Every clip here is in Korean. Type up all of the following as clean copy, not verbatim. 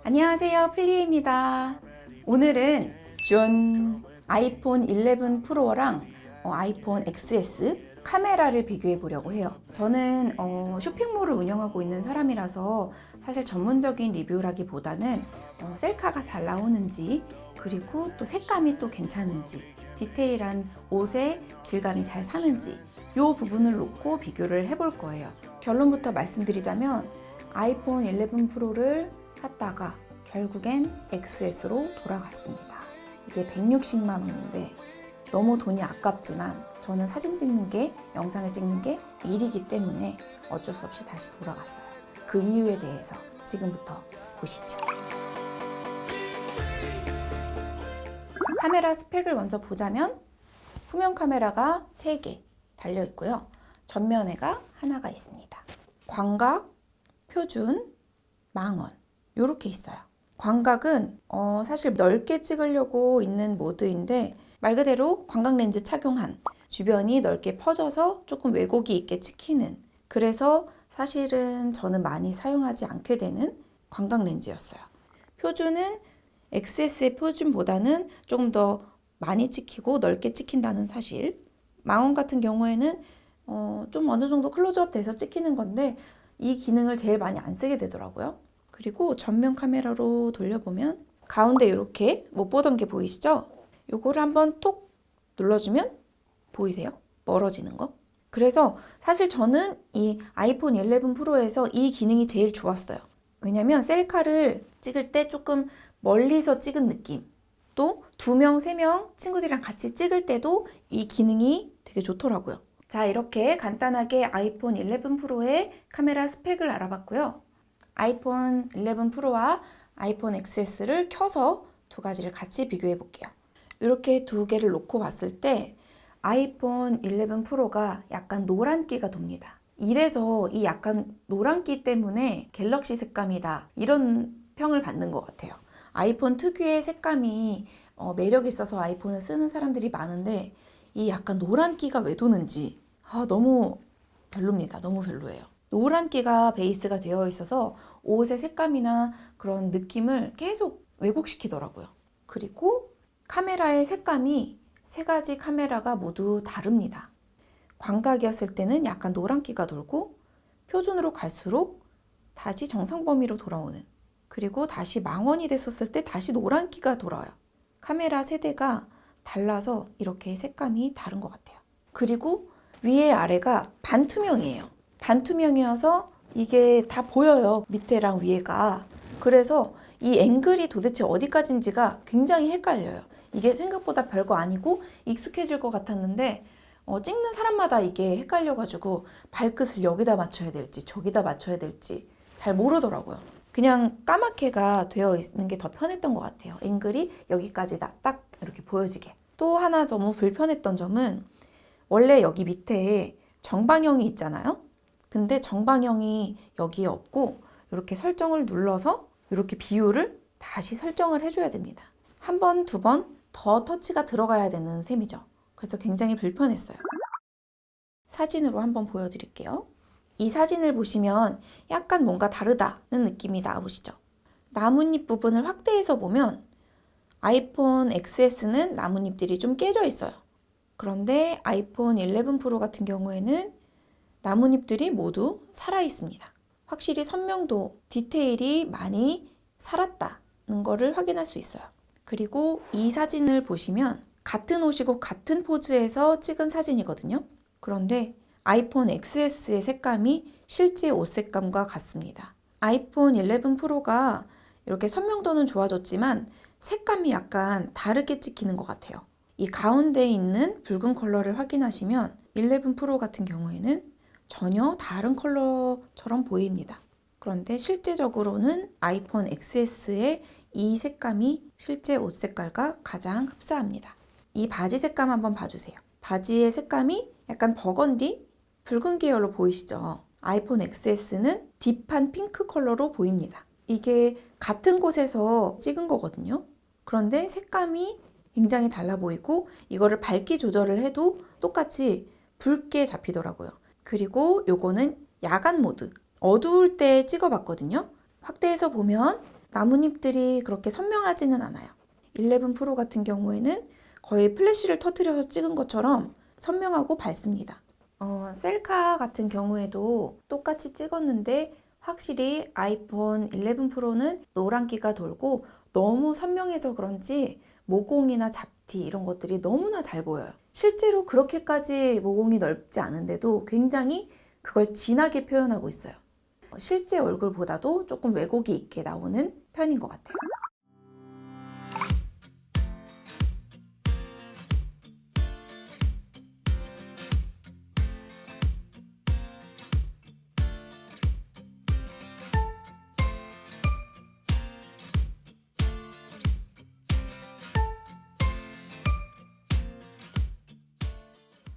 안녕하세요, 플리입니다. 오늘은 준 아이폰 11 프로랑 아이폰 XS 카메라를 비교해 보려고 해요. 저는 쇼핑몰을 운영하고 있는 사람이라서 사실 전문적인 리뷰라기보다는 셀카가 잘 나오는지, 그리고 또 색감이 또 괜찮은지, 디테일한 옷의 질감이 잘 사는지 이 부분을 놓고 비교를 해볼 거예요. 결론부터 말씀드리자면 아이폰 11 프로를 샀다가 결국엔 XS로 돌아갔습니다. 이게 160만 원인데 너무 돈이 아깝지만 저는 사진 찍는 게, 영상을 찍는 게 일이기 때문에 어쩔 수 없이 다시 돌아갔어요. 그 이유에 대해서 지금부터 보시죠. 카메라 스펙을 먼저 보자면 후면 카메라가 3개 달려 있고요. 전면에가 하나가 있습니다. 광각, 표준, 망원 이렇게 있어요. 광각은 사실 넓게 찍으려고 있는 모드인데 말 그대로 광각 렌즈 착용한, 주변이 넓게 퍼져서 조금 왜곡이 있게 찍히는, 그래서 사실은 저는 많이 사용하지 않게 되는 광각 렌즈였어요. 표준은 XS의 표준보다는 조금 더 많이 찍히고 넓게 찍힌다는 사실. 망원 같은 경우에는 좀 어느 정도 클로즈업 돼서 찍히는 건데 이 기능을 제일 많이 안 쓰게 되더라고요. 그리고 전면 카메라로 돌려보면 가운데 이렇게 못 보던 게 보이시죠? 요거를 한번 톡 눌러주면 보이세요? 멀어지는 거. 그래서 사실 저는 이 아이폰 11 프로에서 이 기능이 제일 좋았어요. 왜냐면 셀카를 찍을 때 조금 멀리서 찍은 느낌, 또 2명, 3명 친구들이랑 같이 찍을 때도 이 기능이 되게 좋더라고요. 자, 이렇게 간단하게 아이폰 11 프로의 카메라 스펙을 알아봤고요. 아이폰 11 프로와 아이폰 XS를 켜서 두 가지를 같이 비교해 볼게요. 이렇게 두 개를 놓고 봤을 때 아이폰 11 프로가 약간 노란기가 돕니다. 이래서 이 약간 노란기 때문에 갤럭시 색감이다, 이런 평을 받는 것 같아요. 아이폰 특유의 색감이 매력 있어서 아이폰을 쓰는 사람들이 많은데 이 약간 노란기가 왜 도는지 너무 별로입니다. 너무 별로예요. 노란기가 베이스가 되어 있어서 옷의 색감이나 그런 느낌을 계속 왜곡시키더라고요. 그리고 카메라의 색감이 세 가지 카메라가 모두 다릅니다. 광각이었을 때는 약간 노란기가 돌고, 표준으로 갈수록 다시 정상 범위로 돌아오는, 그리고 다시 망원이 됐었을 때 다시 노란기가 돌아와요. 카메라 세대가 달라서 이렇게 색감이 다른 것 같아요. 그리고 위에 아래가 반투명이에요. 반투명이어서 이게 다 보여요. 밑에랑 위에가. 그래서 이 앵글이 도대체 어디까지인지가 굉장히 헷갈려요. 이게 생각보다 별거 아니고 익숙해질 것 같았는데 찍는 사람마다 이게 헷갈려가지고 발끝을 여기다 맞춰야 될지 저기다 맞춰야 될지 잘 모르더라고요. 그냥 까맣게가 되어 있는 게 더 편했던 것 같아요. 앵글이 여기까지 딱 이렇게 보여지게. 또 하나 너무 불편했던 점은 원래 여기 밑에 정방형이 있잖아요. 근데 정방형이 여기에 없고 이렇게 설정을 눌러서 이렇게 비율을 다시 설정을 해줘야 됩니다. 한 번, 두 번 더 터치가 들어가야 되는 셈이죠. 그래서 굉장히 불편했어요. 사진으로 한번 보여드릴게요. 이 사진을 보시면 약간 뭔가 다르다는 느낌이 나오시죠? 나뭇잎 부분을 확대해서 보면 아이폰 XS는 나뭇잎들이 좀 깨져 있어요. 그런데 아이폰 11 프로 같은 경우에는 나뭇잎들이 모두 살아 있습니다. 확실히 선명도, 디테일이 많이 살았다는 거를 확인할 수 있어요. 그리고 이 사진을 보시면 같은 옷이고 같은 포즈에서 찍은 사진이거든요. 그런데 아이폰 XS의 색감이 실제 옷 색감과 같습니다. 아이폰 11 프로가 이렇게 선명도는 좋아졌지만 색감이 약간 다르게 찍히는 것 같아요. 이 가운데에 있는 붉은 컬러를 확인하시면 11 프로 같은 경우에는 전혀 다른 컬러처럼 보입니다. 그런데 실제적으로는 아이폰 XS의 이 색감이 실제 옷 색깔과 가장 흡사합니다. 이 바지 색감 한번 봐주세요. 바지의 색감이 약간 버건디, 붉은 계열로 보이시죠? 아이폰 XS는 딥한 핑크 컬러로 보입니다. 이게 같은 곳에서 찍은 거거든요. 그런데 색감이 굉장히 달라 보이고 이거를 밝기 조절을 해도 똑같이 붉게 잡히더라고요. 그리고 요거는 야간 모드, 어두울 때 찍어봤거든요. 확대해서 보면 나뭇잎들이 그렇게 선명하지는 않아요. 11 프로 같은 경우에는 거의 플래시를 터뜨려서 찍은 것처럼 선명하고 밝습니다. 셀카 같은 경우에도 똑같이 찍었는데 확실히 아이폰 11 프로는 노란기가 돌고 너무 선명해서 그런지 모공이나 잡티 이런 것들이 너무나 잘 보여요. 실제로 그렇게까지 모공이 넓지 않은데도 굉장히 그걸 진하게 표현하고 있어요. 실제 얼굴보다도 조금 왜곡이 있게 나오는 편인 것 같아요.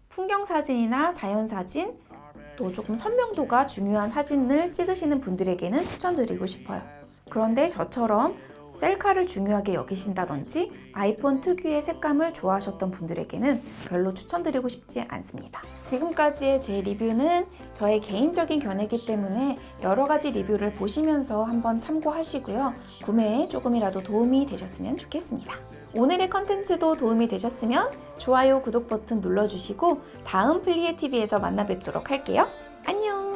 풍경 사진이나 자연 사진, 또 조금 선명도가 중요한 사진을 찍으시는 분들에게는 추천드리고 싶어요. 그런데 저처럼 셀카를 중요하게 여기신다든지 아이폰 특유의 색감을 좋아하셨던 분들에게는 별로 추천드리고 싶지 않습니다. 지금까지의 제 리뷰는 저의 개인적인 견해이기 때문에 여러 가지 리뷰를 보시면서 한번 참고하시고요. 구매에 조금이라도 도움이 되셨으면 좋겠습니다. 오늘의 컨텐츠도 도움이 되셨으면 좋아요, 구독 버튼 눌러주시고 다음 플리에TV에서 만나 뵙도록 할게요. 안녕!